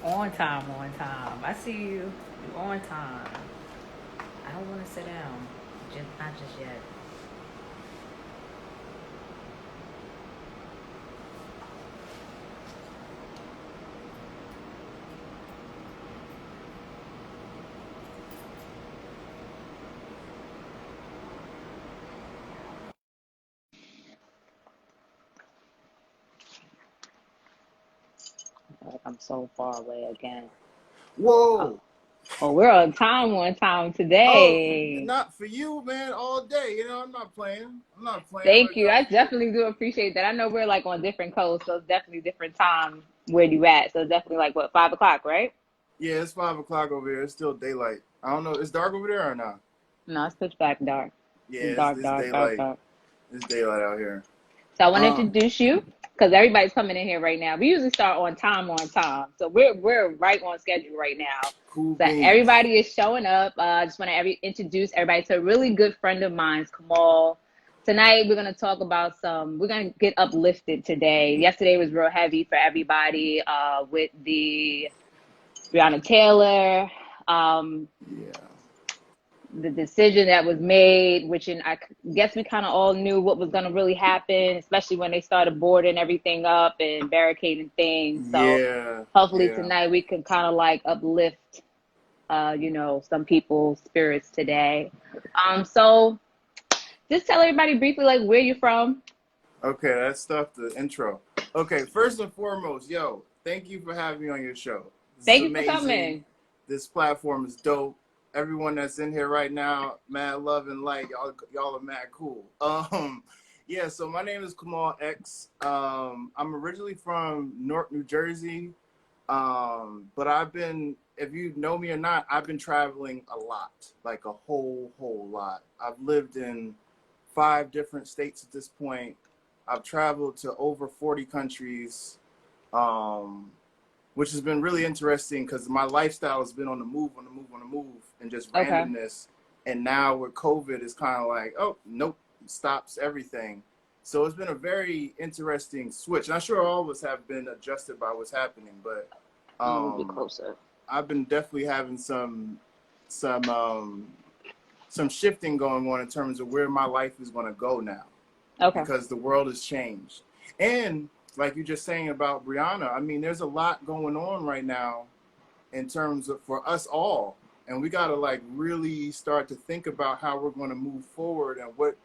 On time, on time. I see you. You on time. I don't want to sit down. Just not just yet. Like I'm so far away again. Oh, Whoa. well, we're on time Oh, today. not for you, man, all day. I'm not playing. I'm not playing. Thank Like, you. I definitely do appreciate that. I know we're like on different coasts, so it's definitely different time where you at. So it's definitely like what 5 o'clock, right? yeah, it's 5 o'clock over here. It's still daylight. I don't know. It's dark over there or not? No, it's pitch black dark. Yeah, It's it's, dark, it's dark, dark, daylight. dark. It's daylight out here. So I want to Um, introduce you because everybody's coming in here right now. We usually start on time, so we're right on schedule right now. cool So beans. everybody is showing up. I just want to introduce everybody to a really good friend of mine, Kamal. Tonight we're gonna talk about some. We're gonna get uplifted today. Yesterday was real heavy for everybody with the Breonna Taylor. Um, Yeah. the decision that was made, which I guess we kind of all knew what was going to really happen, especially when they started boarding everything up and barricading things. So Yeah. hopefully Yeah. tonight we can kind of like uplift, some people's spirits today. So just tell everybody briefly like where you're from. Okay, that's stuff. The intro. Okay, first and foremost, yo, thank you for having me on your show. This is Thank you for amazing. coming. This platform is dope. Everyone that's in here right now, mad love and light. Y'all are mad cool. Yeah. So my name is Kamal X. I'm originally from Newark, New Jersey. But if you know me or not, I've been traveling a lot, like a whole lot. I've lived in 5 different states at this point. I've traveled to over 40 countries, um, which has been really interesting because my lifestyle has been on the move, on the move, on the move, and just Okay. randomness. And now with COVID, it's kind of like, oh, nope, stops everything. So it's been a very interesting switch. And I'm sure all of us have been adjusted by what's happening, but I'm gonna move you um, closer. I've been definitely having some um, some shifting going on in terms of where my life is going to go now Okay. because the world has changed. And like you're just saying about Brianna, I mean, there's a lot going on right now in terms of for us all. And we got to like really start to think about how we're going to move forward and what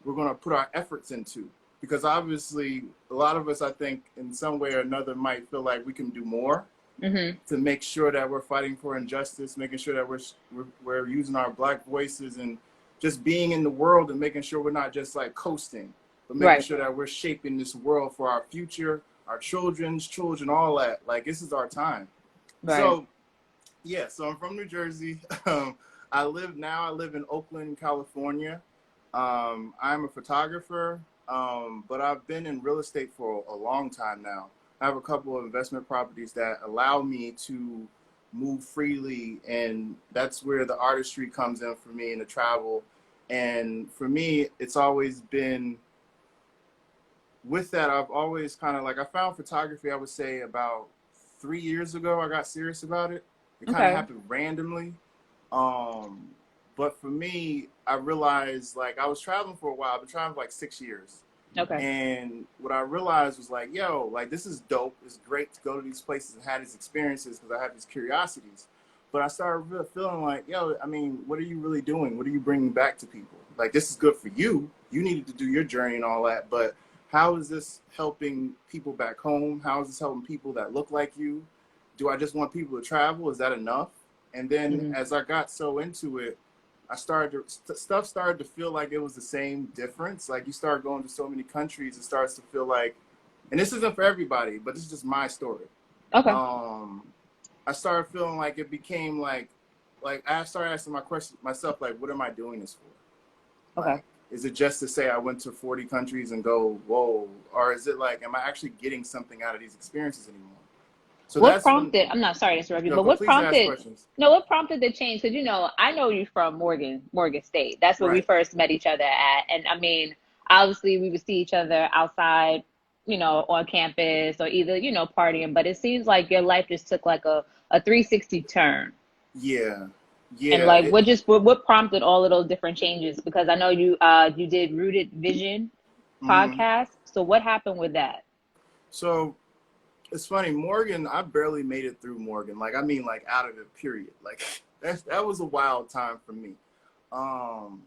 we're going to put our efforts into. Because obviously, a lot of us, I think, in some way or another, might feel like we can do more Mhm. to make sure that we're fighting for injustice, making sure that we're using our Black voices and just being in the world and making sure we're not just like coasting, but making Right. sure that we're shaping this world for our future, our children's children, all that. Like this is our time. Right. So yeah, so I'm from New Jersey. I live in Oakland, California. I'm a photographer, but I've been in real estate for a long time now. I have a couple of investment properties that allow me to move freely, and that's where the artistry comes in for me and the travel. And for me, it's always been with that. I've always kind of like I found photography. I would say about 3 years ago, I got serious about it. It kind of Okay. happened randomly. Um, but for me, I realized like I was traveling for a while. I've been traveling for like 6 years. Okay. And what I realized was like, yo, like this is dope. It's great to go to these places and have these experiences because I have these curiosities. But I started really feeling like, yo, I mean, what are you really doing? What are you bringing back to people? Like, this is good for you. You needed to do your journey and all that. But how is this helping people back home? How is this helping people that look like you? Do I just want people to travel? Is that enough? And then Mhm. as I got so into it, stuff started to feel like it was the same difference. Like you start going to so many countries, it starts to feel like, and this isn't for everybody, but this is just my story. Okay. Um, I started feeling like it became like I started asking myself, like, what am I doing this for? Okay. Like, is it just to say I went to 40 countries and go, whoa, or is it like, am I actually getting something out of these experiences anymore? So What that's when, prompted, I'm not sorry to interrupt you, no, but but what please ask prompted, questions. no, what prompted the change? Because, I know you from Morgan State. That's where we Right. first met each other at. And I mean, obviously we would see each other outside, on campus or either, partying, but it seems like your life just took like a 360 turn. Yeah, And yeah. like what prompted all of those different changes? Because I know you did Rooted Vision Mhm. podcast. So what happened with that? So it's funny, Morgan, I barely made it through Morgan. Like, I mean, like out of it, period. Like that was a wild time for me. Um,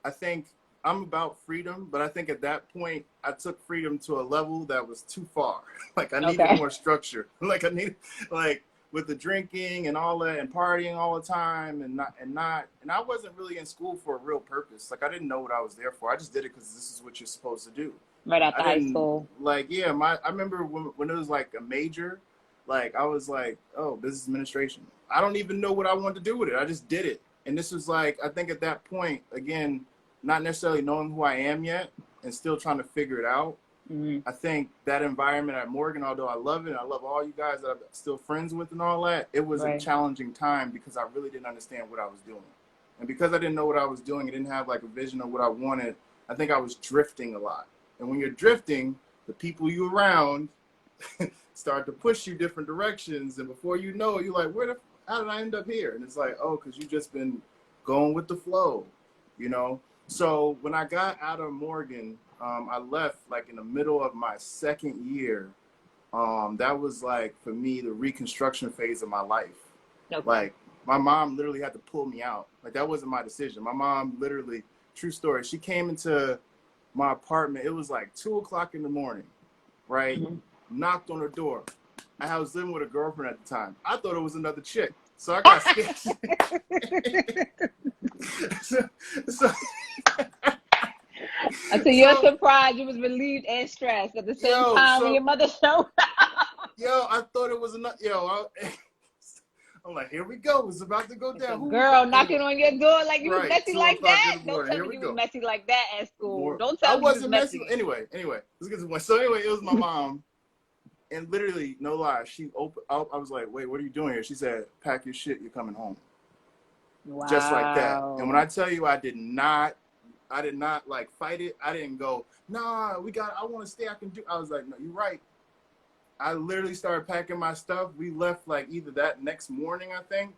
I think I'm about freedom, but I think at that point I took freedom to a level that was too far. Like I needed Okay. more structure. Like I needed like with the drinking and all that and partying all the time and I wasn't really in school for a real purpose. Like I didn't know what I was there for. I just did it because this is what you're supposed to do. Right I after high didn't school. like I remember when it was like a major, like I was like, oh, business administration. I don't even know what I wanted to do with it. I just did it. And this was like I think at that point, again, not necessarily knowing who I am yet and still trying to figure it out. Hmm. I think that environment at Morgan, although I love it, I love all you guys that I'm still friends with and all that, it was a Right. challenging time because I really didn't understand what I was doing. And because I didn't know what I was doing, I didn't have like a vision of what I wanted, I think I was drifting a lot. And when you're drifting, the people you around start to push you different directions. And before you know it, you're like, how did I end up here? And it's like, oh, because you've just been going with the flow, you know? So when I got out of Morgan, I left like in the middle of my second year. That was like for me the reconstruction phase of my life. Okay. Like my mom literally had to pull me out. Like that wasn't my decision. My mom literally, true story. She came into my apartment. It was like 2 o'clock in the morning, right? Hmm. Knocked on her door. I was living with a girlfriend at the time. I thought it was another chick, so I got scared. so, so Until you're so surprised, you was relieved and stressed at the same yo, time when so your mother showed up. yo, I thought it was another. I'm like, here we go. It's about to go It's a down. Who we got? girl knocking on your door like you was Right, messy two like o'clock in that. the Don't morning. tell Here me we you was go. messy like that at school. More. Don't I tell me you was wasn't messy. messy. Anyway, let's get to the point. So anyway, it was my mom, and literally, no lie, she opened. I was like, wait, what are you doing here? She said, pack your shit. You're coming home. Just like that. And when Wow. I tell you, I did not like fight it. I didn't go, nah, I want to stay. I can do. I was like, no, you're right. I literally started packing my stuff. We left like either that next morning, I think.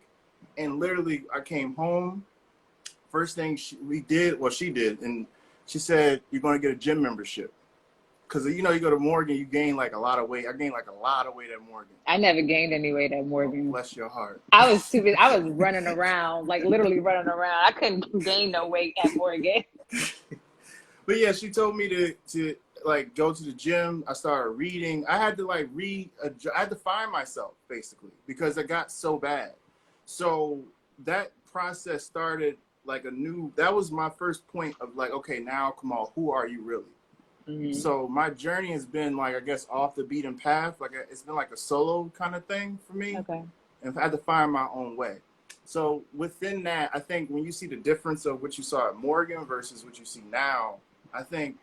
And literally, I came home. First thing she did, and she said, you're going to get a gym membership. Because, you go to Morgan, you gain like a lot of weight. I gained like a lot of weight at Morgan. I never gained any weight at Oh, Morgan. bless your heart. I was too busy. I was running around, like literally running around. I couldn't gain no weight at Morgan. But yeah, she told me to like go to the gym. I started reading. I had to like read. I had to find myself basically because it got so bad. So that process started like that was my first point of like, okay, now Kamal, who are you really? Hmm. So my journey has been like, I guess, off the beaten path. Like it's been like a solo kind of thing for me, Okay. and I had to find my own way. So within that, I think when you see the difference of what you saw at Morgan versus what you see now, I think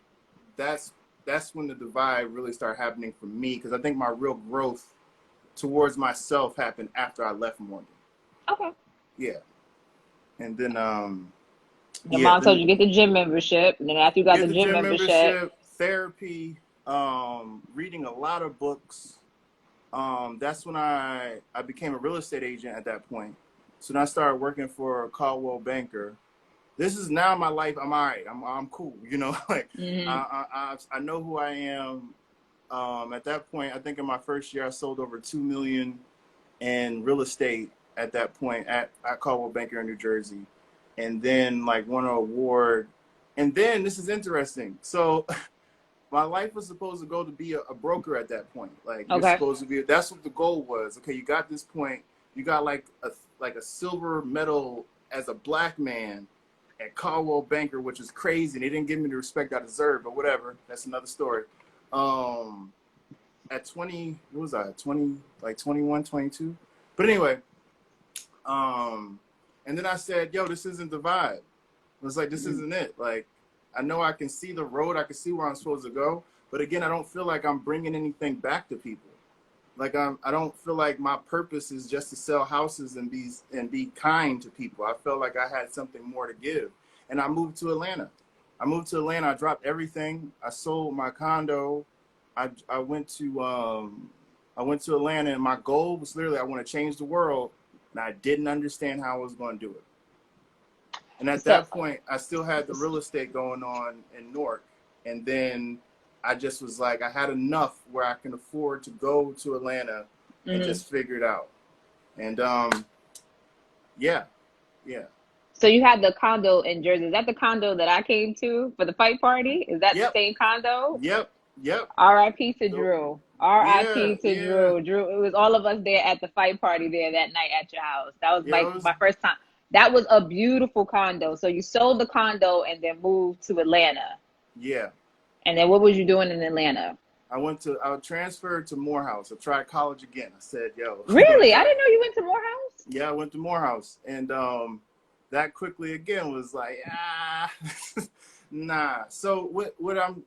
that's when the divide really started happening for me because I think my real growth towards myself happened after I left Morgan. Okay. Yeah, and then Your yeah, mom told then you get the gym membership, and then after you got get the the gym gym membership, membership, therapy, reading a lot of books. That's when I became a real estate agent at that point. So then I started working for Caldwell Banker. This is now my life. I'm all right. I'm cool. Like hmm I know who I am. At that point, I think in my first year, I sold over 2 million in real estate. At that point, at Caldwell Banker in New Jersey, and then like won an award. And then this is interesting. So my life was supposed to go to be a broker at that point. Like you're okay. supposed to be. That's what the goal was. Okay, you got this point. You got like a silver medal as a black man at Caldwell Banker, which is crazy. They didn't give me the respect I deserved, but whatever. That's another story. At 20, what was I? 20, like 21, 22. But anyway, and then I said, yo, this isn't the vibe. I was like, this Mhm. isn't it. Like, I know I can see the road. I can see where I'm supposed to go. But again, I don't feel like I'm bringing anything back to people. Like I don't feel like my purpose is just to sell houses and be kind to people. I felt like I had something more to give. And I moved to Atlanta. I dropped everything. I sold my condo. I went to Atlanta, and my goal was literally I want to change the world, and I didn't understand how I was going to do it. And at So, that point, I still had the real estate going on in Newark, and then I just was like, I had enough where I can afford to go to Atlanta and mhm. just figure it out. And yeah, yeah, So you had the condo in Jersey. Is that the condo that I came to for the fight party? Is that the yep, same condo? yep, yep. R.I.P. to So Drew. yeah, R.I.P. to yeah, Drew. Drew, it was all of us there at the fight party there that night at your house. That was yeah. It was, my first time. That was a beautiful condo. So you sold the condo and then moved to Atlanta. yeah. And then what was you doing in Atlanta? I transferred to Morehouse. I tried college again. I said, yo, I'm gonna Really? I try. didn't know you went to Morehouse. Yeah, I went to Morehouse, and that quickly again was like, nah. So what I'm,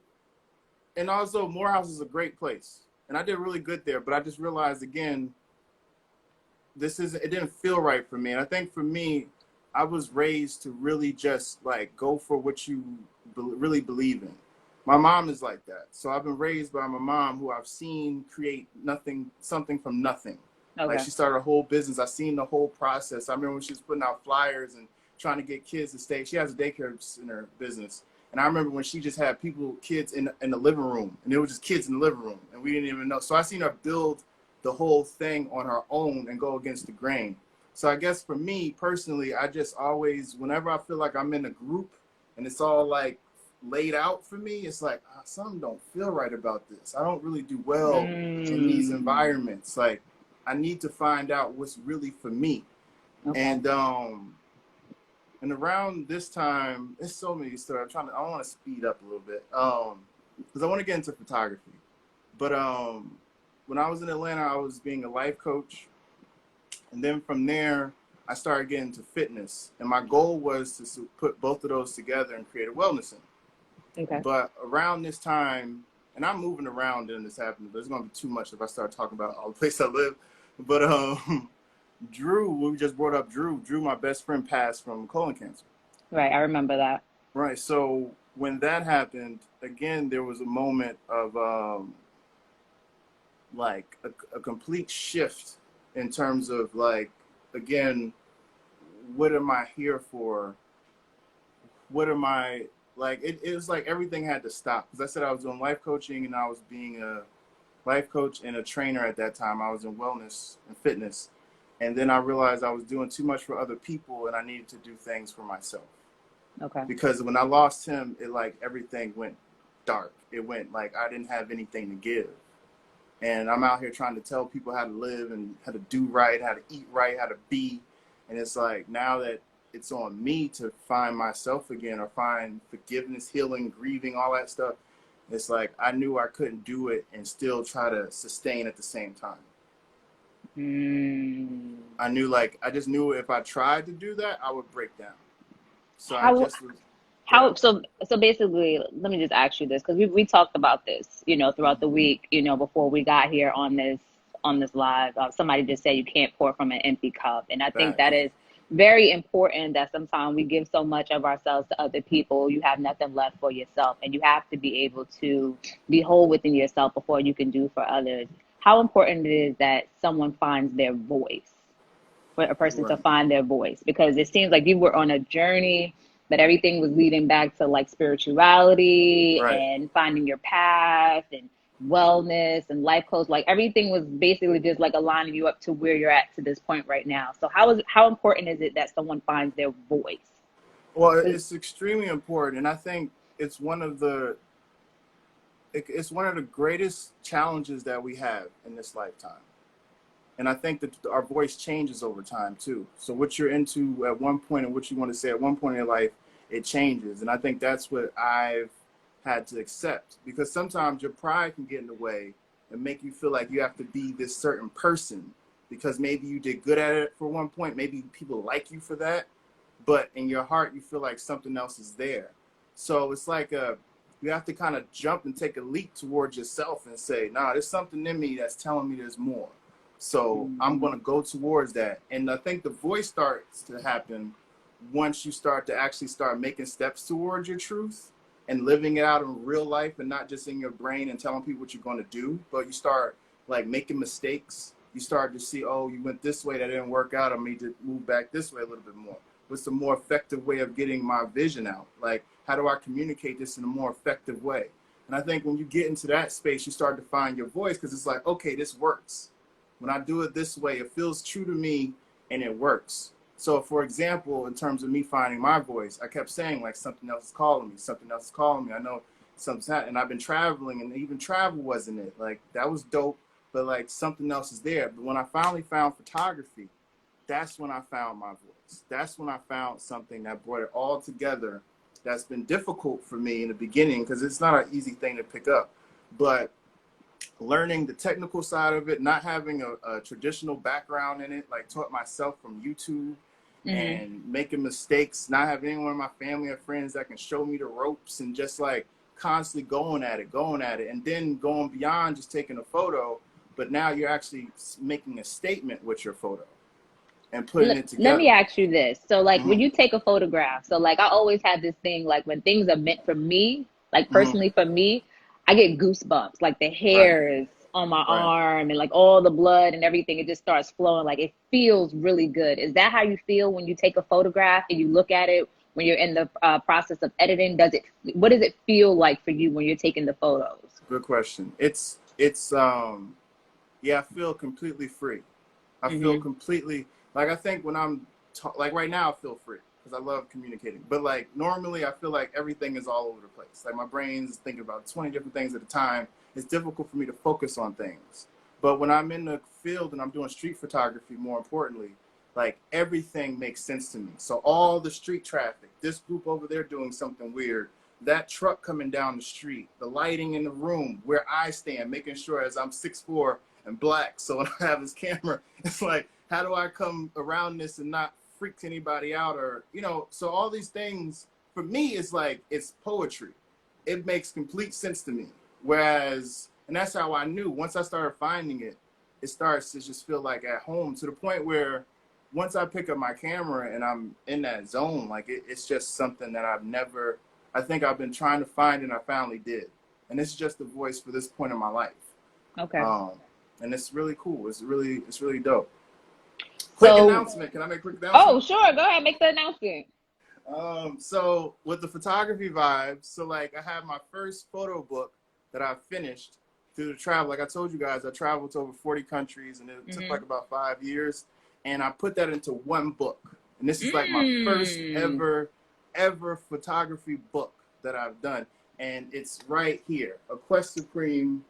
and also Morehouse is a great place, and I did really good there. But I just realized again, it didn't feel right for me. And I think for me, I was raised to really just like go for what you really believe in. My mom is like that. So I've been raised by my mom, who I've seen create something from nothing. Like Okay. she started a whole business. I've seen the whole process. I remember when she was putting out flyers and trying to get kids to stay. She has a daycare center business. And I remember when she just had kids in the living room, and it was just kids in the living room, and we didn't even know. So I seen her build the whole thing on her own and go against the grain. So I guess for me personally, I just always, whenever I feel like I'm in a group and it's all like laid out for me, it's like something don't feel right about this. I don't really do well in these Mm, environments. Like I need to find out what's really for me. okay. And around this time, there's so many stories. I want to speed up a little bit because I want to get into photography. But when I was in Atlanta, I was being a life coach, and then from there, I started getting into fitness. And my goal was to put both of those together and create a wellness center. Okay. But around this time, and I'm moving around and this happened, but it's going to be too much if I start talking about all the places I live. But Drew, we just brought up Drew. Drew, my best friend, passed from colon cancer. Right. I remember that. Right. So when that happened, again, there was a moment of like a complete shift in terms of like, again, what am I here for? What am I like? It was like everything had to stop because I said I was doing life coaching and I was being a life coach and a trainer at that time. I was in wellness and fitness. And then I realized I was doing too much for other people and I needed to do things for myself. Okay. Because when I lost him, it like everything went dark. It went like I didn't have anything to give. And I'm out here trying to tell people how to live and how to do right, how to eat right, how to be. And it's like now that it's on me to find myself again or find forgiveness, healing, grieving, all that stuff. It's like I knew I couldn't do it and still try to sustain at the same time. Mm. I knew like I just knew if I tried to do that, I would break down. So I How just was go ahead. How so basically, let me just ask you this because we talked about this, throughout the week, before we got here on this live. Somebody just said you can't pour from an empty cup, and I think that Facts. is very important. That sometimes we give so much of ourselves to other people, you have nothing left for yourself, and you have to be able to be whole within yourself before you can do for others. How important it is that someone finds their voice for a person to Right. find their voice because it seems like you were on a journey that everything was leading back to like spirituality Right. and finding your path and wellness and life coach, like everything was basically just like aligning you up to where you're at to this point right now. So how important is it that someone finds their voice? Well, it's extremely important, and I think it's one of the it's one of the greatest challenges that we have in this lifetime. And I think that our voice changes over time too. So what you're into at one point and what you want to say at one point in your life, it changes. And I think that's what I've had to accept because sometimes your pride can get in the way and make you feel like you have to be this certain person because maybe you did good at it for one point. Maybe people like you for that, but in your heart, you feel like something else is there. So it's like you have to kind of jump and take a leap towards yourself and say, nah, there's something in me that's telling me there's more. So I'm Mm-hmm. going to go towards that. And I think the voice starts to happen once you start to actually start making steps towards your truth. and living it out in real life and not just in your brain and telling people what you're going to do, but you start like making mistakes. You start to see, oh, you went this way, that didn't work out. I need to move back this way a little bit more. What's the more effective way of getting my vision out? Like, how do I communicate this in a more effective way? And I think when you get into that space, you start to find your voice, because it's like, okay, this works. When I do it this way, it feels true to me and it works. So for example, in terms of me finding my voice, I kept saying like, something else is calling me, something else is calling me. I know something's happening. And I've been traveling, and even travel wasn't it. Like, that was dope, but like something else is there. But when I finally found photography, that's when I found my voice. That's when I found something that brought it all together. That's been difficult for me in the beginning, because it's not an easy thing to pick up. But learning the technical side of it, not having a traditional background in it, like taught myself from YouTube, and making mistakes, not having anyone in my family or friends that can show me the ropes, and just like constantly going at it, and then going beyond just taking a photo, but now you're actually making a statement with your photo and putting it together. Let me ask you this. So like when you take a photograph, so like I always have this thing, like when things are meant for me, like personally for me, I get goosebumps, like the hairs on my arm and like all the blood and everything, it just starts flowing. Like it feels really good. Is that how you feel when you take a photograph and you look at it when you're in the process of editing? What does it feel like for you when you're taking the photos? Good question. It's yeah, I feel completely free. I feel completely, like, I think when I'm, like right now I feel free because I love communicating. But like normally I feel like everything is all over the place. Like my brain's thinking about 20 different things at a time. It's difficult for me to focus on things. But when I'm in the field and I'm doing street photography, more importantly, like everything makes sense to me. So all the street traffic, this group over there doing something weird, that truck coming down the street, the lighting in the room, where I stand, making sure, as I'm 6'4" and black, so when I have this camera, it's like, how do I come around this and not freak anybody out? Or, you know, so all these things, for me, it's like, it's poetry. It makes complete sense to me. Whereas, and that's how I knew, once I started finding it, it starts to just feel like at home, to the point where once I pick up my camera and I'm in that zone, like it's just something that I think I've been trying to find, and I finally did. And it's just the voice for this point in my life. Okay. And it's really cool. It's really dope. Quick announcement. Can I make a quick announcement? Oh, sure. Go ahead. Make the announcement. So with the photography vibes, so like I have my first photo book that I finished through the travel. Like I told you guys, I traveled to over 40 countries, and it took like about 5 years. And I put that into one book. And this is like my first ever photography book that I've done. And it's right here. A Quest Supreme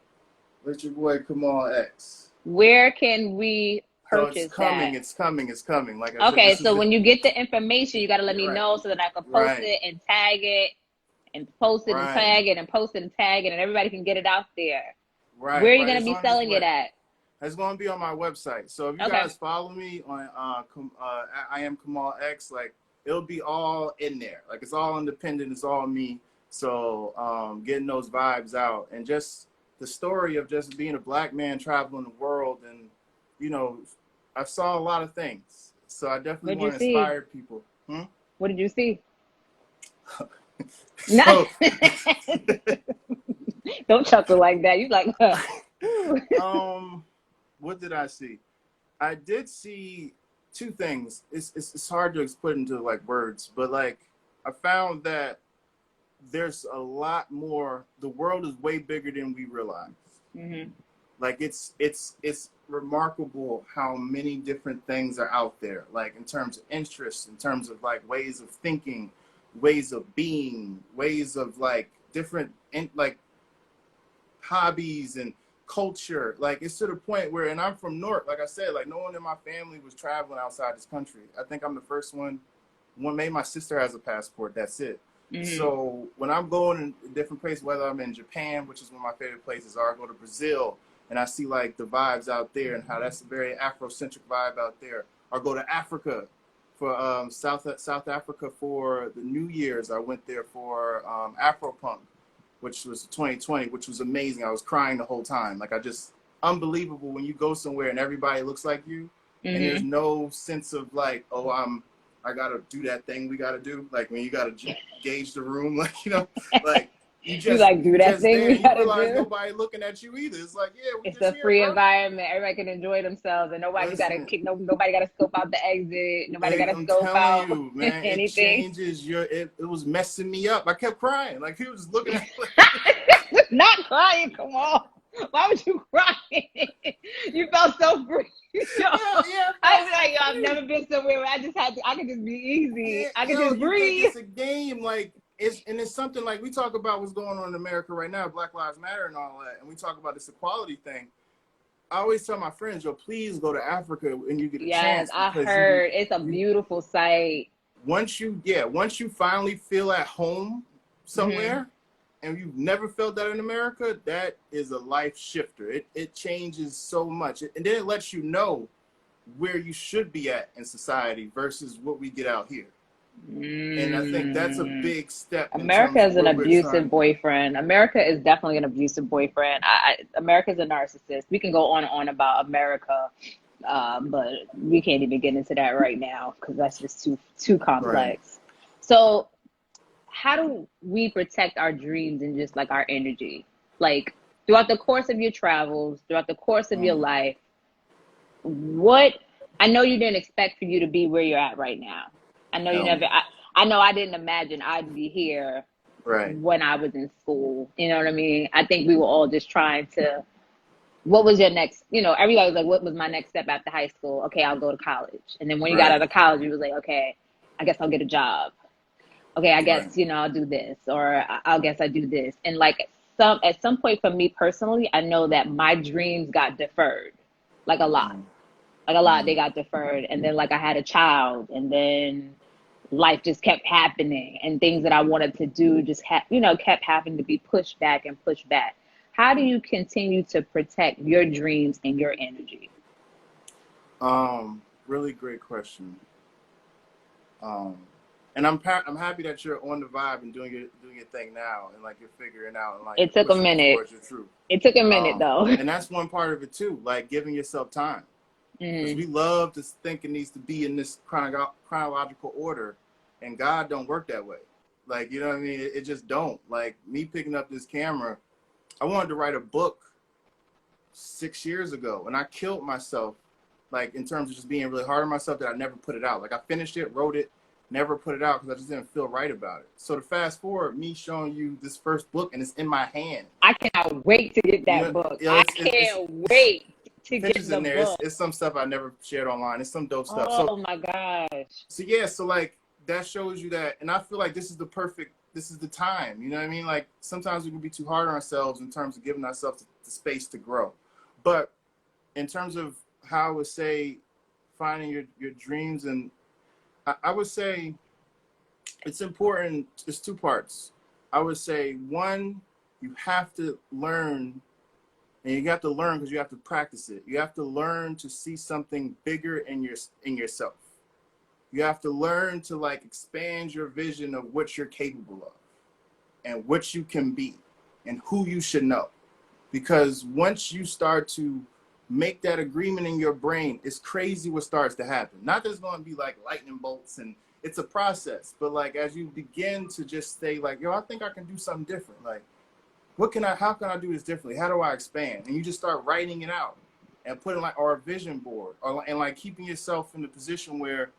with your boy Kamal X. Where can we purchase it's coming, that? It's coming. Like I said, so when you get the information, you got to let me know so that I can post it and tag it and post it and tag it and post it and tag it, and everybody can get it out there. Where are you going to be selling it at? It's going to be on my website. So if you guys follow me on I am Kamal X, like it'll be all in there. Like it's all independent. It's all me. So getting those vibes out, and just the story of just being a black man traveling the world. And, you know, I saw a lot of things. So I definitely want to inspire people. What did you see? Don't chuckle like that. You like, what did I see? I did see two things. It's hard to put into like words, but like I found that there's a lot more. The world is way bigger than we realize. Like it's remarkable how many different things are out there. Like in terms of interests, in terms of like ways of thinking, ways of being, ways of like different like hobbies and culture. Like it's to the point where, and I'm from North, like I said, like no one in my family was traveling outside this country. I think I'm the first one. Maybe my sister has a passport. That's it. So when I'm going in different places, whether I'm in Japan, which is one of my favorite places, or I go to Brazil and I see like the vibes out there and how that's a very Afrocentric vibe out there, or go to Africa for South Africa for the New Year's. I went there for Afropunk, which was 2020, which was amazing. I was crying the whole time. Like unbelievable when you go somewhere and everybody looks like you, and there's no sense of like, oh, I'm I gotta do that thing we gotta do. Like when you gotta gauge the room, like, you know, like You like, do you that just thing there we and you gotta realize do. nobody looking at you either. It's like, yeah, we It's just a here, free bro. environment. Everybody can enjoy themselves, and nobody got to Listen, kick. Nobody got to scope out the exit. Nobody got to I'm scope telling out you, man, it anything. changes it was messing me up. I kept crying. Like he was just looking at me like, Not crying. Come on. Why would you cry? You felt so free. Yo, yeah, I bro, was like, yo, I've free. never been somewhere where I just had to. I could just be easy. Yeah, I could yo, just you think breathe. it's a game, like it's something like we talk about what's going on in America right now, Black Lives Matter and all that, and we talk about this equality thing. I always tell my friends, yo, please go to Africa when you get a Yes, chance I because heard it's a you beautiful sight. once you finally feel at home Hmm. somewhere and you've never felt that in America, that is a life shifter. It changes so much. And then it lets you know where you should be at in society versus what we get out here. And I think that's a Mm. big step in America terms of is an where we're abusive trying. boyfriend. America is definitely an abusive boyfriend. America's a narcissist. We can go on and on about America, but we can't even get into that right now because that's just too Right. complex. So, how do we protect our dreams and just like our energy? Like throughout the course of your travels, throughout the course of your Mm, life, what I know you didn't expect for you to be where you're at right now. I know you hell never. no. I know I didn't imagine I'd be here Right. when I was in school. You know what I mean? I think we were all just trying to. What was your next? You know, everybody was like, "What was my next step after high school?" Okay, I'll go to college. And then when you got out Right. of college, you was like, "Okay, I guess I'll get a job. Okay, I Right. guess I'll do this, or I'll guess I do this." And like at some point for me personally, I know that my dreams got deferred, like a lot Mm, they mm. got deferred, and then like I had a child, and then life just kept happening, and things that I wanted to do just kept having to be pushed back and pushed back. How do you continue to protect your dreams and your energy? Really great question. Um, and I'm happy that you're on the vibe and doing your thing now, and like you're figuring out and like It you're took a pushing minute. towards your truth. It took a minute though. And that's one part of it too, like giving yourself time, because Hmm. we love to think it needs to be in this chronological order, and God don't work that way. Like, you know what I mean? It just don't. Like me picking up this camera, I wanted to write a book 6 years ago, and I killed myself, like in terms of just being really hard on myself that I never put it out. Like I finished it, wrote it, never put it out because I just didn't feel right about it. So to fast forward, me showing you this first book and it's in my hand. I cannot wait to get You that know, book. you know I it's can't wait the to get pictures the in there. book. It's some stuff I never shared online. It's some dope stuff. Oh my gosh. So yeah, so like that shows you that, and I feel like this is the time. You know what I mean? Like sometimes we can be too hard on ourselves in terms of giving ourselves the space to grow. But in terms of how I would say finding your dreams, and I would say it's important. It's two parts. I would say one, you have to learn, and you have to learn because you have to practice it. You have to learn to see something bigger in yourself. You have to learn to like expand your vision of what you're capable of and what you can be and who you should know. Because once you start to make that agreement in your brain, it's crazy what starts to happen. Not that it's going to be like lightning bolts and it's a process, but like as you begin to just say like, yo, I think I can do something different. Like, how can I do this differently? How do I expand? And you just start writing it out and putting like, or a vision board, and like keeping yourself in the position where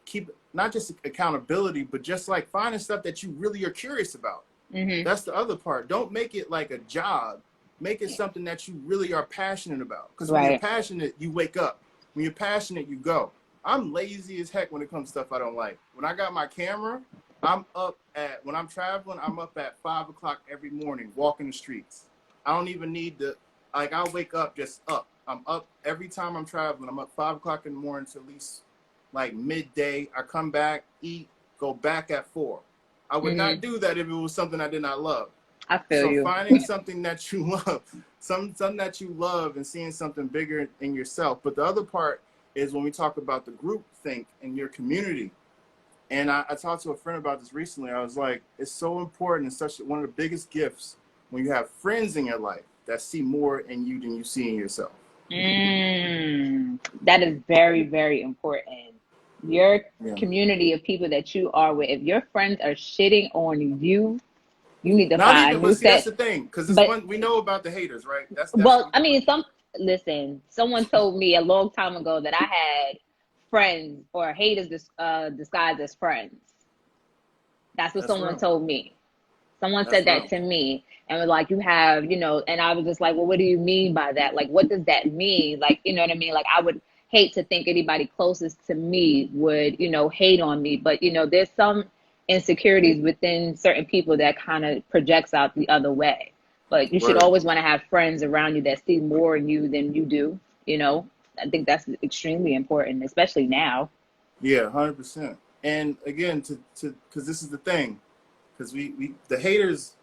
keep not just accountability, but just like finding stuff that you really are curious about. Hmm. That's the other part. Don't make it like a job. Make it something that you really are passionate about. Because when you're Right. passionate, you wake up. When you're passionate, you go. I'm lazy as heck when it comes to stuff I don't like. When I got my camera, when I'm traveling, I'm up at 5 o'clock every morning, walking the streets. I don't even need like I'll wake up just up. I'm up every time I'm traveling. I'm up 5 o'clock in the morning to at least like midday. I come back, eat, go back at 4. I would not Hmm. do that if it was something I did not love. I feel So you. finding something that you love, something that you love, and seeing something bigger in yourself. But the other part is when we talk about the group think in your community. And I talked to a friend about this recently. I was like, it's so important. It's such one of the biggest gifts when you have friends in your life that see more in you than you see in yourself. That is very, very important. Your Yeah. community of people that you are with, if your friends are shitting on you, you need to Not find even, a but new see, that's set. the thing, because it's But one we know about the haters, right? That's what well, we I know about. mean, listen. Someone told me a long time ago that I had friends or haters disguised as friends. That's what That's someone real. told me. Someone That's said that real. to me and was like, you have, and I was just like, well, what do you mean by that? Like, what does that mean? Like, you know what I mean? Like, I would hate to think anybody closest to me would, hate on me. But, there's some insecurities within certain people that kind of projects out the other way. But you should Word. always want to have friends around you that see more in you than you do, you know? I think that's extremely important, especially now. Yeah, 100%. And again, to because this is the thing, because we the haters,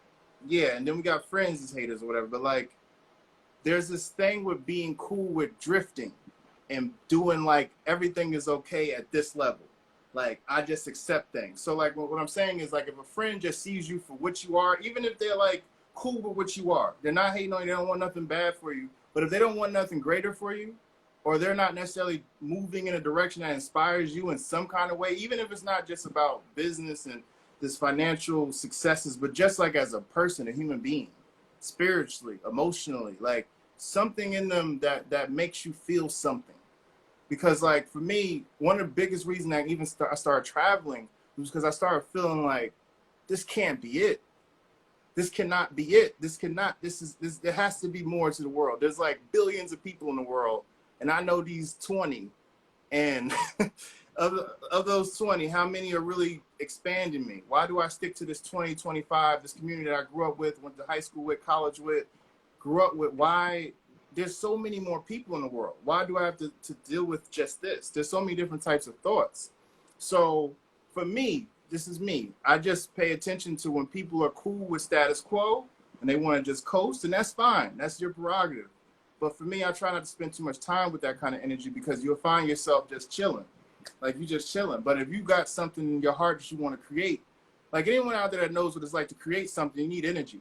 yeah, and then we got friends as haters or whatever. But like, there's this thing with being cool with drifting and doing like everything is okay at this level. Like I just accept things. So like what I'm saying is like if a friend just sees you for what you are, even if they're like cool with what you are, they're not hating on you, they don't want nothing bad for you. But if they don't want nothing greater for you, or they're not necessarily moving in a direction that inspires you in some kind of way, even if it's not just about business and this financial successes, but just like as a person, a human being, spiritually, emotionally, like something in them that makes you feel something. Because like for me, one of the biggest reasons I started traveling was because I started feeling like this can't be it. This cannot be it. This cannot. This. There has to be more to the world. There's like billions of people in the world, and I know these 20, and of those 20, how many are really expanding me? Why do I stick to this 20, 25, this community that I grew up with, went to high school with, college with, grew up with? Why? There's so many more people in the world. Why do I have to deal with just this? There's so many different types of thoughts. So for me, this is me. I just pay attention to when people are cool with status quo and they want to just coast, and that's fine. That's your prerogative. But for me, I try not to spend too much time with that kind of energy because you'll find yourself just chilling. Like you just chilling. But if you got something in your heart that you want to create, like anyone out there that knows what it's like to create something, you need energy.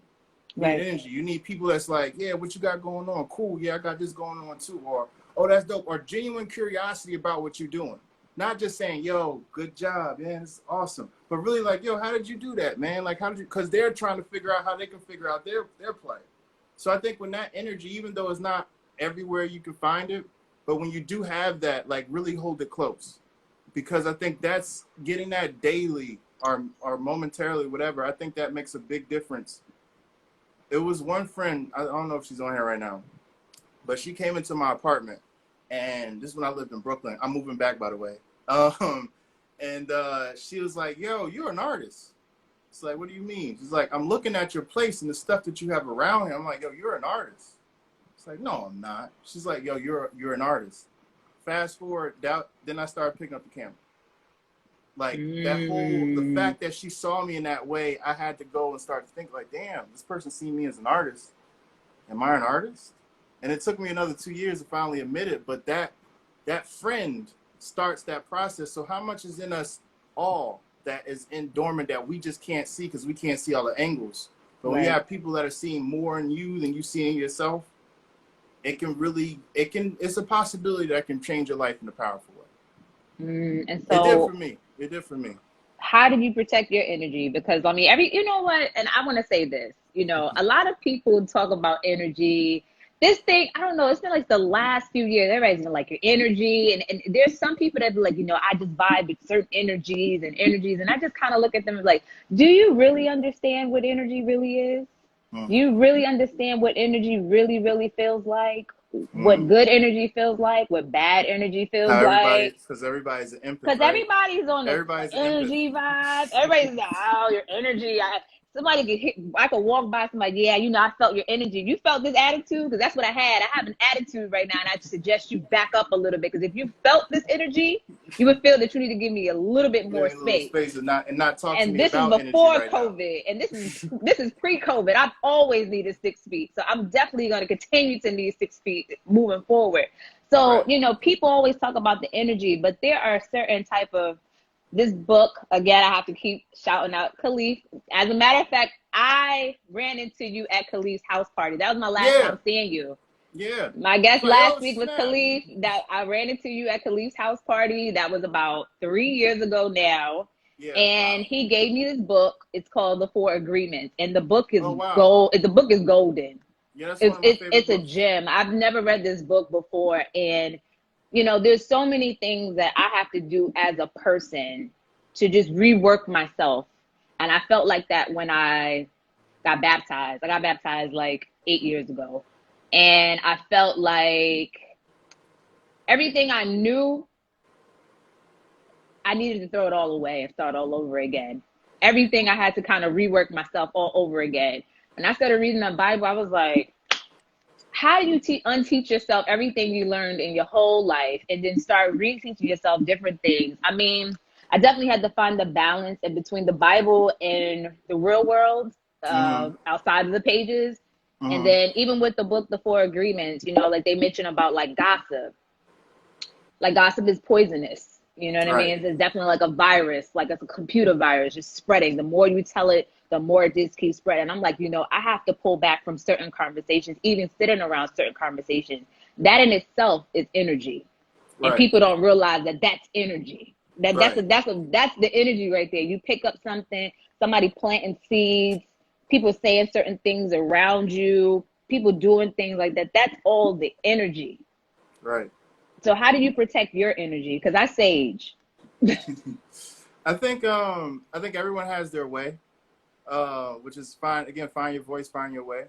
You need Right. energy. You need people that's like, yeah, what you got going on? Cool. Yeah, I got this going on too. Or, oh, that's dope. Or genuine curiosity about what you're doing. Not just saying, yo, good job, man, it's awesome. But really like, yo, how did you do that, man? Like, how did you, because they're trying to figure out how they can figure out their play. So I think when that energy, even though it's not everywhere you can find it, but when you do have that, like really hold it close. Because I think that's getting that daily or momentarily, whatever, I think that makes a big difference. It was one friend, I don't know if she's on here right now, but she came into my apartment, and this is when I lived in Brooklyn. I'm moving back, by the way. And she was like, yo, you're an artist. It's like, what do you mean? She's like, I'm looking at your place and the stuff that you have around here. I'm like, yo, you're an artist. It's like, no, I'm not. She's like, yo, you're an artist. Fast forward, then I started picking up the camera. Like the Mm. fact that she saw me in that way, I had to go and start to think like, damn, this person see me as an artist. Am I an artist? And it took me another 2 years to finally admit it. But that friend starts that process. So how much is in us all that is in dormant that we just can't see because we can't see all the angles? But when you Right. have people that are seeing more in you than you see in yourself, it's a possibility that can change your life in a powerful way. And It did for so me. It did for me. how do you protect your energy? Because I mean, you know what? And I want to say this, a lot of people talk about energy. This thing, I don't know, it's been like the last few years, everybody's been like your energy. And there's some people that be like, I just vibe with certain energies. And I just kind of look at them like, do you really understand what energy really is? Mm. Do you really understand what energy really, really feels like? What Mm. good energy feels like? What bad energy feels How everybody, like? because everybody's an empath, Because right? everybody's on the Everybody's an empath. energy vibe. Everybody's like, oh, your energy. Somebody could hit, I could walk by somebody, yeah, I felt your energy. You felt this attitude? Because that's what I had. I have an attitude right now, and I suggest you back up a little bit. Because if you felt this energy, you would feel that you need to give me a little bit more Give me a little space. space and not talk to And me this is about energy before right now. COVID, and this is pre-COVID. I've always needed 6 feet, so I'm definitely going to continue to need 6 feet moving forward. So, Right. people always talk about the energy, but there are certain type of this book. Again, I have to keep shouting out Khalif. As a matter of fact, I ran into you at Khalif's house party. That was my last Yeah. time seeing you. Yeah. My guest It's like, last oh week was snap. Khalif. That I ran into you at Khalif's house party. That was about 3 years ago now. Yeah. And Wow. he gave me this book. It's called The Four Agreements. And the book is Oh wow. gold. The book is golden. Yeah, that's one It's of my it's favorite it's a books. gem. I've never read this book before. And there's so many things that I have to do as a person to just rework myself. And I felt like that when I got baptized. I got baptized like 8 years ago. And I felt like everything I knew, I needed to throw it all away and start all over again. Everything I had to kind of rework myself all over again. When I started reading the Bible, I was like, how do you unteach yourself everything you learned in your whole life and then start reteaching yourself different things? I mean, I definitely had to find the balance in between the Bible and the real world, Mm-hmm. outside of the pages. And Mm-hmm. then even with the book, The Four Agreements, like they mention about like gossip. Like gossip is poisonous. You know what I Right. mean? It's definitely like a virus, like it's a computer virus, just spreading. The more you tell it, the more it just keeps spreading. I'm like, I have to pull back from certain conversations, even sitting around certain conversations. That in itself is energy, and Right. people don't realize that that's energy. That's Right. a, that's a, that's the energy right there. You pick up something, somebody planting seeds, people saying certain things around you, people doing things like that. That's all the energy. Right. So how do you protect your energy? Because I sage. I think everyone has their way, which is fine. Again, find your voice, find your way.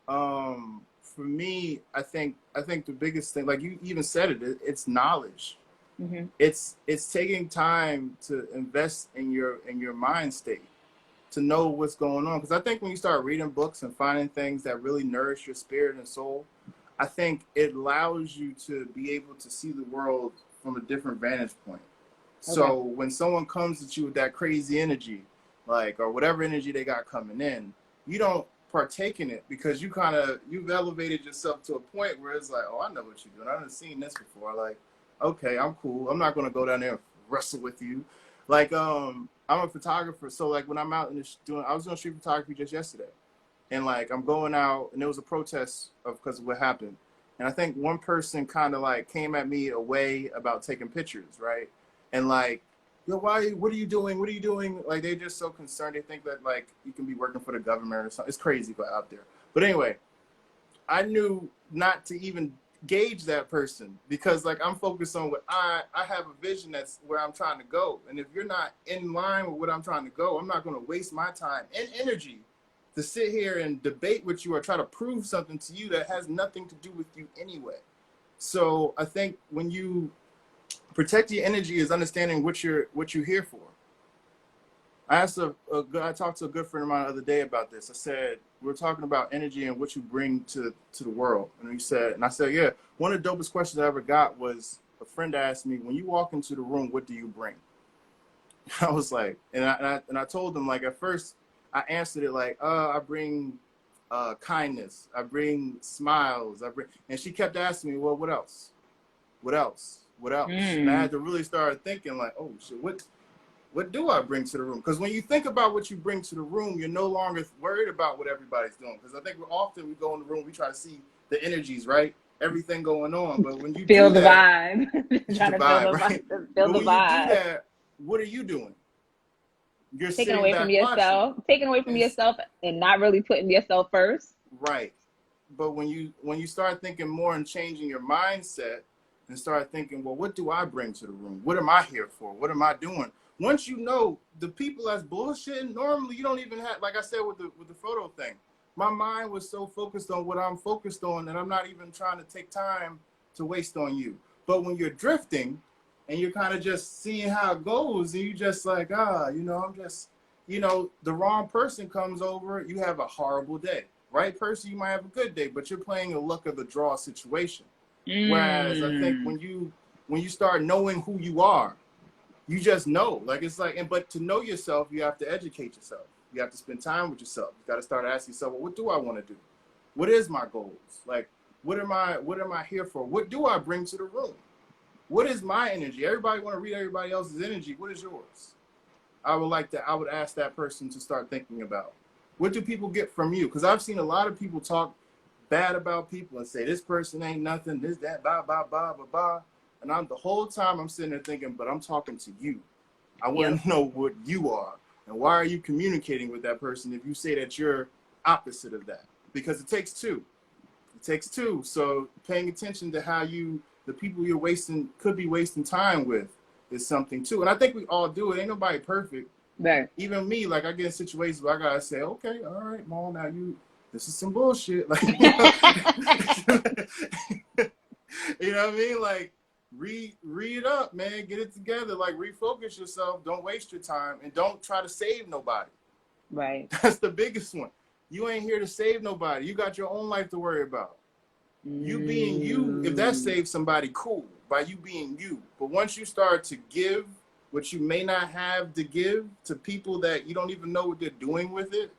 For me, I think the biggest thing, like you even said it's knowledge. Mm-hmm. It's taking time to invest in your mind state to know what's going on. Because I think when you start reading books and finding things that really nourish your spirit and soul, I think it allows you to be able to see the world from a different vantage point. Okay. So when someone comes at you with that crazy energy, like, or whatever energy they got coming in, you don't partake in it because you've elevated yourself to a point where it's like, oh, I know what you're doing. I've seen this before. Like, okay, I'm cool. I'm not gonna go down there and wrestle with you. Like, I'm a photographer, so like when I'm out in I was doing street photography just yesterday, and like I'm going out, and there was a protest because of what happened, and I think one person kind of like came at me a way about taking pictures, right? And like, yo, why? What are you doing? What are you doing? Like they're just so concerned. They think that like you can be working for the government or something. It's crazy out there. But anyway, I knew not to even gauge that person because like I'm focused on what I have a vision that's where I'm trying to go. And if you're not in line with what I'm trying to go, I'm not going to waste my time and energy to sit here and debate with you or try to prove something to you that has nothing to do with you anyway. So I think when you protect your energy is understanding what you're here for. I talked to a good friend of mine the other day about this. I said, we're talking about energy and what you bring to the world. And I said, yeah, one of the dopest questions I ever got was a friend asked me, when you walk into the room, what do you bring? I was like, and I told them like, at first I answered it like, I bring kindness. I bring smiles. And she kept asking me, well, what else? What else? What else? And I Mm. had to really start thinking like, oh shit, what do I bring to the room? Because when you think about what you bring to the room, you're no longer worried about what everybody's doing. Because I think we go in the room, we try to see the energies, right? Everything going on. But when you Feel do the that, vibe. Trying the to feel vibe, the right? vibe. Feel But the when you do vibe. that, what are you doing? You're Taking sitting away from back watching. yourself. Taking away from And yourself and not really putting yourself first. right. But when you start thinking more and changing your mindset and start thinking, well, what do I bring to the room? What am I here for? What am I doing? Once you know the people that's bullshitting, normally you don't even have, like I said with the photo thing. My mind was so focused on what I'm focused on that I'm not even trying to take time to waste on you. But when you're drifting and you're kind of just seeing how it goes, and you just like, I'm just, the wrong person comes over, you have a horrible day. Right person, you might have a good day, but you're playing a luck of the draw situation. Whereas I think Mm. when you start knowing who you are, you just know. Like it's like, but to know yourself, you have to educate yourself. You have to spend time with yourself. You got to start asking yourself, well, what do I want to do? What is my goals? Like, what am I here for? What do I bring to the room? What is my energy? Everybody want to read everybody else's energy. What is yours? I would ask that person to start thinking about what do people get from you? Because I've seen a lot of people talk bad about people and say this person ain't nothing, this, that, blah, blah, blah, blah, blah. And I'm the whole time I'm sitting there thinking, but I'm talking to you. I want Yep. to know what you are. And why are you communicating with that person if you say that you're opposite of that? Because it takes two. It takes two. So paying attention to how the people you're could be wasting time with is something too. And I think we all do it. Ain't nobody perfect. Right. Even me, like I get in situations where I gotta say, okay, all right, Mom, now this is some bullshit. Like, you know what I mean? Like, read it up, man. Get it together. Like, refocus yourself. Don't waste your time, and don't try to save nobody. Right. That's the biggest one. You ain't here to save nobody. You got your own life to worry about. You being you, if that saves somebody, cool, by you being you. But once you start to give what you may not have to give to people that you don't even know what they're doing with it,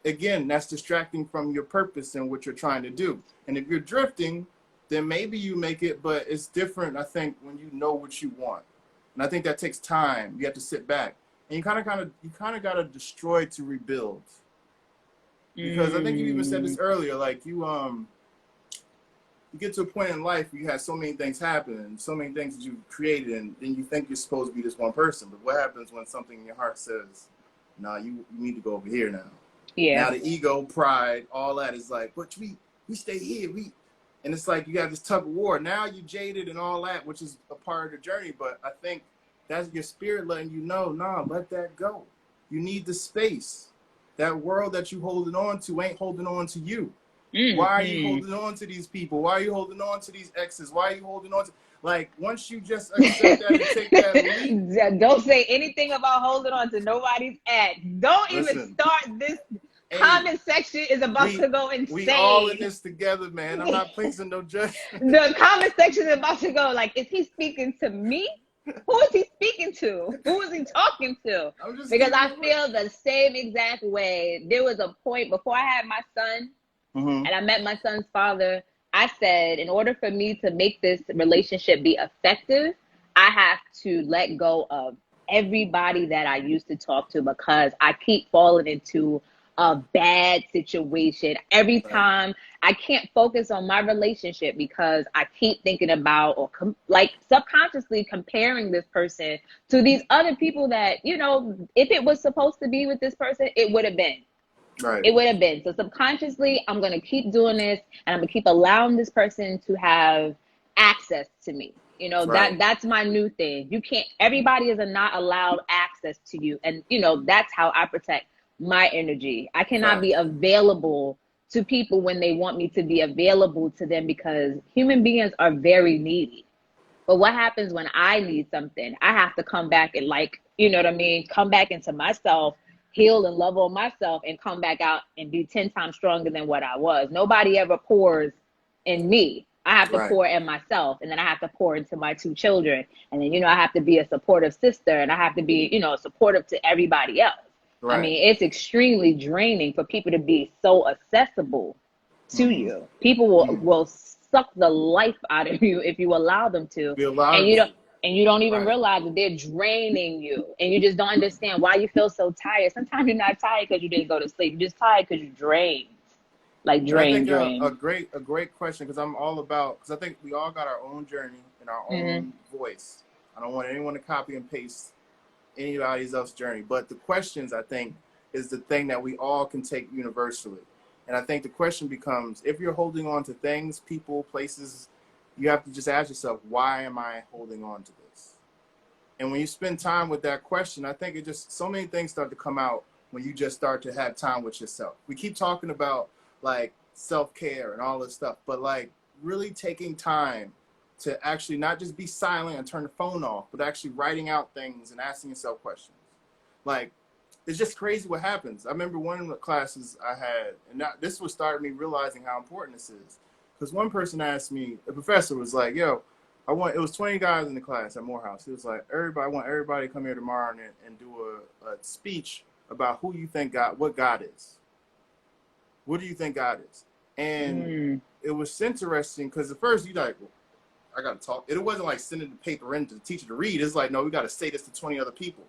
again, that's distracting from your purpose and what you're trying to do. And if you're drifting, then maybe you make it, but it's different, I think, when you know what you want. And I think that takes time. You have to sit back. And you kind of got to destroy to rebuild. Because I think you even said this earlier, like you get to a point in life where you have so many things happen and so many things that you've created, and then you think you're supposed to be this one person. But what happens when something in your heart says, nah, you need to go over here now? Yeah. Now the ego, pride, all that is like, but we stay here. And it's like you got this tug of war. Now you jaded and all that, which is a part of the journey. But I think that's your spirit letting you know, nah, let that go. You need the space. That world that you holding on to ain't holding on to you. Why are you holding on to these people? Why are you holding on to these exes? Why are you holding on to, like, once you just accept that and take that leap. Don't say anything about holding on to nobody's ex. Don't even start this. Comment section is about to go insane. We all in this together, man. I'm not placing no judgment. The comment section is about to go like, is he speaking to me? Who is he speaking to? Who is he talking to? Because I feel the same exact way. There was a point before I had my son, and I met my son's father. I said, in order for me to make this relationship be effective, I have to let go of everybody that I used to talk to, because I keep falling into a bad situation every time. I can't focus on my relationship because I keep thinking about, or like subconsciously comparing this person to these other people that, you know, if it was supposed to be with this person, it would have been. Right. It would have been. So subconsciously, I'm going to keep doing this, and I'm going to keep allowing this person to have access to me. You know, that's my new thing. You can't, everybody is not allowed access to you. And, you know, that's how I protect my energy. I cannot be available to people when they want me to be available to them, because human beings are very needy. But what happens when I need something? I have to come back and, like, you know what I mean? Come back into myself, heal and love on myself, and come back out and be 10 times stronger than what I was. Nobody ever pours in me. I have to pour in myself, and then I have to pour into my 2 children. And then, you know, I have to be a supportive sister, and I have to be, you know, supportive to everybody else. I mean, it's extremely draining for people to be so accessible to you. People will suck the life out of you if you allow them to. And you don't even realize that they're draining you, and you just don't understand why you feel so tired. Sometimes you're not tired because you didn't go to sleep. You're just tired because you're drained. Like drain. A great question, because I'm all about, because I think we all got our own journey and our own voice. I don't want anyone to copy and paste anybody else's journey, but the questions, I think, is the thing that we all can take universally. And I think the question becomes, if you're holding on to things, people, places, you have to just ask yourself, why am I holding on to this? And when you spend time with that question, I think it just, so many things start to come out when you just start to have time with yourself. We keep talking about like self-care and all this stuff, but like really taking time to actually not just be silent and turn the phone off, but actually writing out things and asking yourself questions. Like, it's just crazy what happens. I remember one of the classes I had, and this was starting me realizing how important this is. Because one person asked me, the professor was like, yo, it was 20 guys in the class at Morehouse. He was like, I want everybody to come here tomorrow and do a speech about who you think what God is. What do you think God is? And it was interesting because at first you're like, well, I got to talk. It wasn't like sending the paper in to the teacher to read. It's like, no, we got to say this to 20 other people.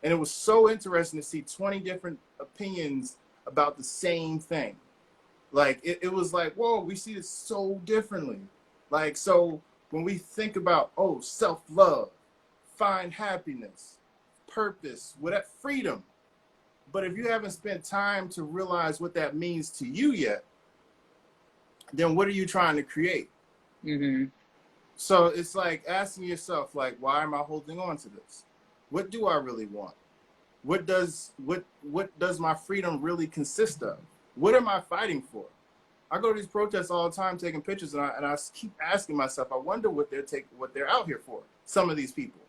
And it was so interesting to see 20 different opinions about the same thing. Like it was like, whoa, we see it so differently. Like, so when we think about, oh, self-love, find happiness, purpose, whatever, freedom. But if you haven't spent time to realize what that means to you yet, then what are you trying to create? Mm-hmm. So it's like asking yourself, like, why am I holding on to this? What do I really want? What does my freedom really consist of? What am I fighting for? I go to these protests all the time, taking pictures, and I keep asking myself, I wonder what they're out here for. Some of these people,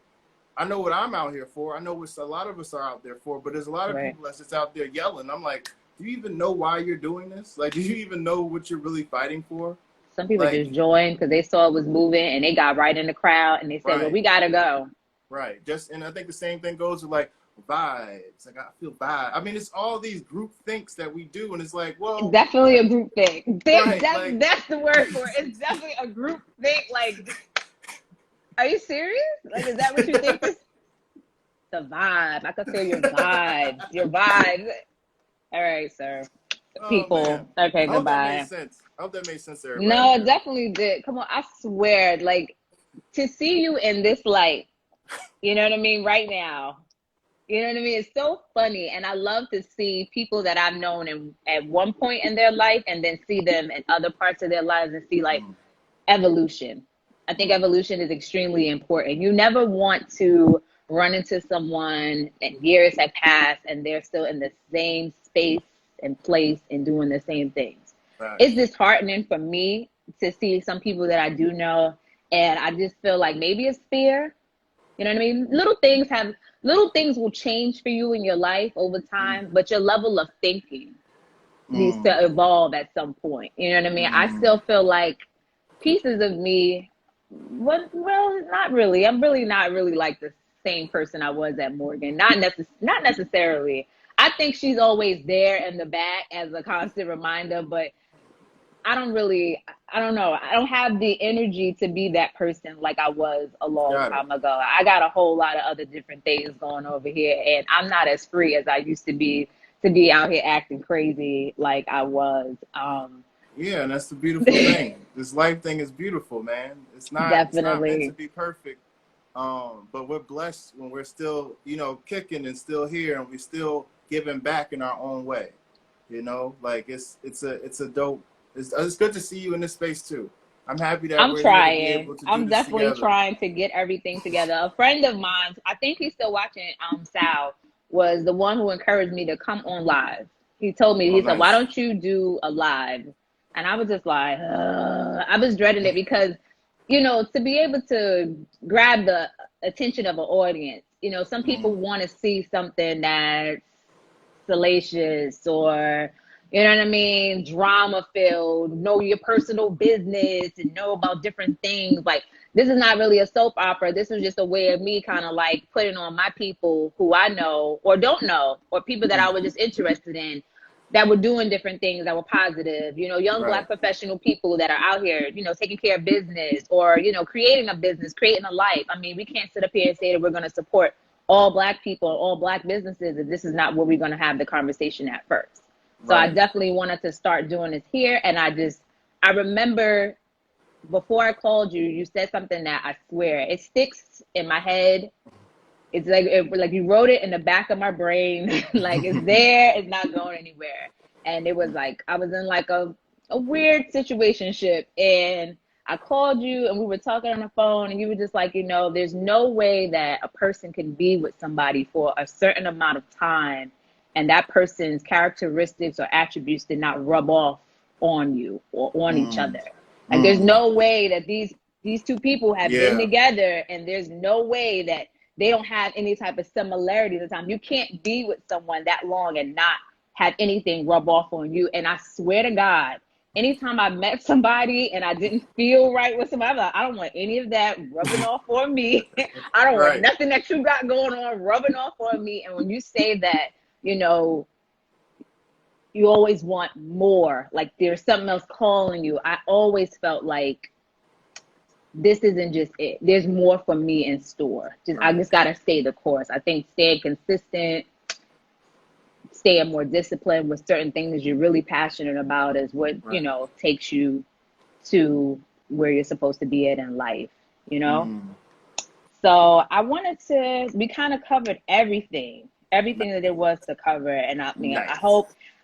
I know what I'm out here for. I know what a lot of us are out there for, but there's a lot of Right. people that's just out there yelling. I'm like, do you even know why you're doing this? Like, do you even know what you're really fighting for? Some people Like, just joined because they saw it was moving and they got right in the crowd and they said, well, right, we got to go. right. Just, and I think the same thing goes with like vibes. Like, I feel vibe. I mean, it's all these group thinks that we do, and it's like, well, Definitely a group thing. right, like, That's the word for it. It's definitely a group thing. Like, are you serious? Like, is that what you think this? The vibe. I could feel your vibes. Your vibes. All right, sir. oh man. People. Okay, I hope that made goodbye. sense. I hope that made sense to everybody No, out it there. definitely did. Come on, I swear, like to see you in this light, you know what I mean, right now. You know what I mean? It's so funny. And I love to see people that I've known at one point in their life and then see them in other parts of their lives and see like Mm, evolution. I think mm, evolution is extremely important. You never want to run into someone and years have passed and they're still in the same space and place and doing the same things. It's facts. disheartening for me to see some people that I do know, and I just feel like maybe it's fear. You know what I mean? Little things will change for you in your life over Mm, time, but your level of thinking needs mm, to evolve at some point. You know what I mean? I mm. still feel like pieces of me, well, not really. I'm really not really like the same person I was at Morgan. Not necessarily. I think she's always there in the back as a constant reminder, but I don't know. I don't have the energy to be that person like I was a long Got it. time ago. I got a whole lot of other different things going over here, and I'm not as free as I used to be out here acting crazy like I was. Yeah, and that's the beautiful thing. This life thing is beautiful, man. It's not meant to Definitely. be perfect. But we're blessed when we're still, kicking and still here, and we're still giving back in our own way. Like it's a dope. It's good to see you in this space too. I'm happy that I'm we're here to be trying. able to do I'm this definitely together. trying to get everything together. A friend of mine, I think he's still watching Sal, was the one who encouraged me to come on live. He told me, Oh, he said, why nice. don't you do a live? And I was just like, I was dreading it because, to be able to grab the attention of an audience, some people Mm, want to see something that's salacious or you know what I mean, drama filled, know your personal business and know about different things. Like this is not really a soap opera. This is just a way of me kind of like putting on my people who I know or don't know, or people that I mm, was just interested in that were doing different things that were positive, young right, black professional people that are out here, taking care of business or, creating a business, creating a life. I mean, we can't sit up here and say that we're going to support all black people, all black businesses, if this is not where we're going to have the conversation at first. So I right. definitely wanted to start doing this here. And I remember before I called you, you said something that I swear it sticks in my head. It's like you wrote it in the back of my brain. Like it's there, it's not going anywhere. And it was like, I was in like a weird situationship and I called you and we were talking on the phone and you were just like, there's no way that a person can be with somebody for a certain amount of time and that person's characteristics or attributes did not rub off on you or on each Mm, other. Like there's mm, no way that these two people have been yeah, together and there's no way that they don't have any type of similarity at the time. You can't be with someone that long and not have anything rub off on you. And I swear to God, anytime I met somebody and I didn't feel right with somebody, I'm like, I don't want any of that rubbing off on me. I don't want right. nothing that you got going on rubbing off on me. And when you say that, you know, you always want more, like there's something else calling you. I always felt like this isn't just it. There's more for me in store. I Right. just gotta stay the course. I think staying consistent, staying more disciplined with certain things you're really passionate about is what, you Right. know, takes you to where you're supposed to be at in life, you know? Mm. So I wanted to, we kind of covered everything that there was to cover. And I mean, Nice.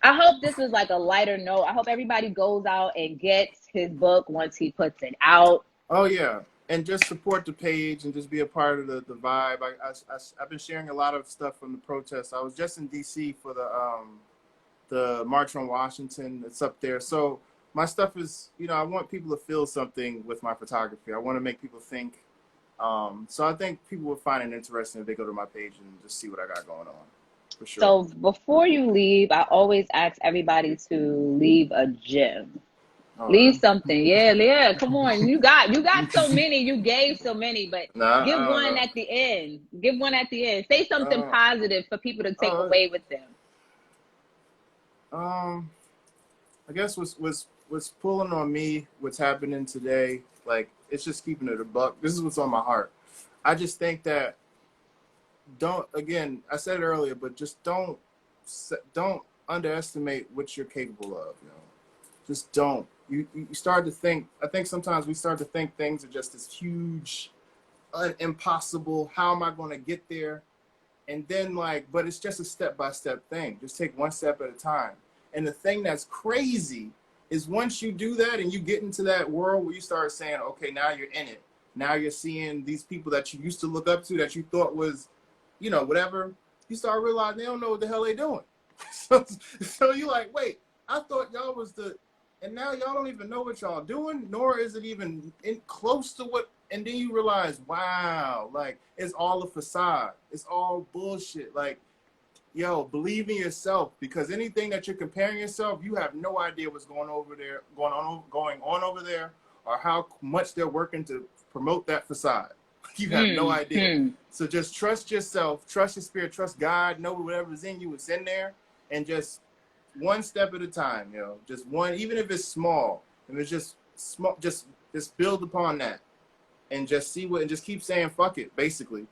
I hope this was like a lighter note. I hope everybody goes out and gets his book once he puts it out. Oh yeah, and just support the page and just be a part of the vibe. I've been sharing a lot of stuff from the protests. I was just in D.C. for the March on Washington. It's up there. So my stuff is, you know, I want people to feel something with my photography. I want to make people think. So I think people will find it interesting if they go to my page and just see what I got going on, for sure. So before you leave, I always ask everybody to leave a gem. All Leave right. something. Yeah, yeah. Come on. You got so many. You gave so many, but Nah, give I don't one know. at the end. Give one at the end. Say something Uh, positive for people to take oh, away with them. um, I guess what's pulling on me, what's happening today, like it's just keeping it a buck. This is what's on my heart. I just think that don't, again, I said it earlier, but just don't underestimate what you're capable of. You know, just don't. You start to think. I think sometimes we start to think things are just this huge, impossible. How am I going to get there? And then like, but it's just a step by step thing. Just take one step at a time. And the thing that's crazy is once you do that and you get into that world where you start saying, okay, now you're in it. Now you're seeing these people that you used to look up to that you thought was, you know, whatever. You start realizing they don't know what the hell they doing. So you're like, wait, I thought y'all was the, and now y'all don't even know what y'all doing, nor is it even in close to what. And then you realize, wow, like it's all a facade. It's all bullshit. Like, yo, believe in yourself, because anything that you're comparing yourself, you have no idea what's going on over there, or how much they're working to promote that facade. You have no idea. Hmm. So just trust yourself, trust your spirit, trust God, know whatever's in you is in there, and just one step at a time, you know, just one, even if it's small, and it's just small, just build upon that, and just see what, and just keep saying fuck it, basically.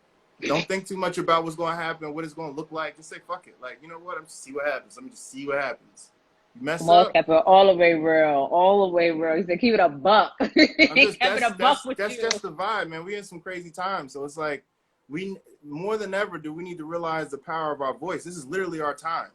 Don't think too much about what's going to happen, what it's going to look like. Just say fuck it. Like, you know what? I'm just see what happens. Let me just see what happens. You mess Kamal up. kept it all the way real. All the way real. He said, keep it a buck. I'm He just kept it a buck with that's you. just the vibe, man. We in some crazy times, so it's like we more than ever do we need to realize the power of our voice. This is literally our time.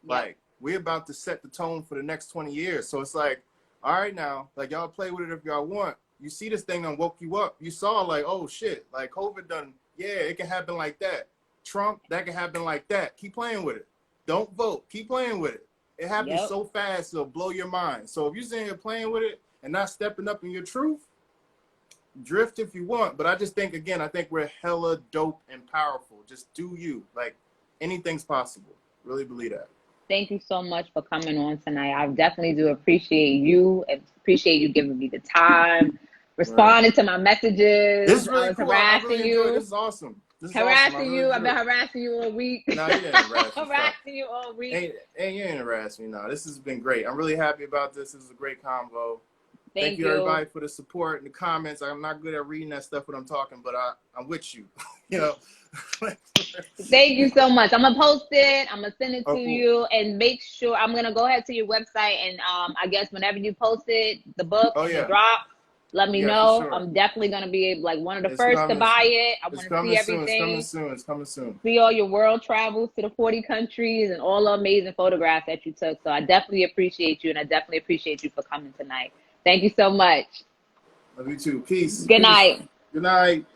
Yep. Like we're about to set the tone for the next 20 years. So it's like, all right now, like y'all play with it if y'all want. You see this thing done woke you up. You saw like, oh shit, like COVID done, yeah, it can happen like that. Trump, that can happen like that. Keep playing with it. Don't vote. Keep playing with it. It happens Yep. so fast, it'll blow your mind. So if you're sitting here playing with it and not stepping up in your truth, drift if you want. But I just think, again, I think we're hella dope and powerful. Just do you. Like anything's possible. Really believe that. Thank you so much for coming on tonight. I definitely do appreciate you and appreciate you giving me the time, Right. responding to my This messages. is I really was cool. I really harassing enjoyed it. you. This is awesome. This is awesome. I Harassing really you. I've do. been harassing you all week. No, you didn't harass me. Stop. Harassing you all week. Ain't you ain't harass me. No, this has been great. I'm really happy about this. This is a great convo. Thank Thank you, you. everybody, for the support and the comments. I'm not good at reading that stuff when I'm talking, but I'm with you. You know. Thank you so much. I'm gonna post it. I'm gonna send it to Oh, cool. you, and make sure I'm gonna go ahead to your website, and I guess whenever you post it, the book Oh and the yeah, drop, let me yeah, for know. sure. I'm definitely gonna be like one of the It's first to coming. buy it. I It's want to see coming soon. It's coming everything, soon. It's coming soon. see all your world travels to the 40 countries and all the amazing photographs that you took. So I definitely appreciate you, and I definitely appreciate you for coming tonight. Thank you so much. Love you too. Peace. Good Peace. night. Good night.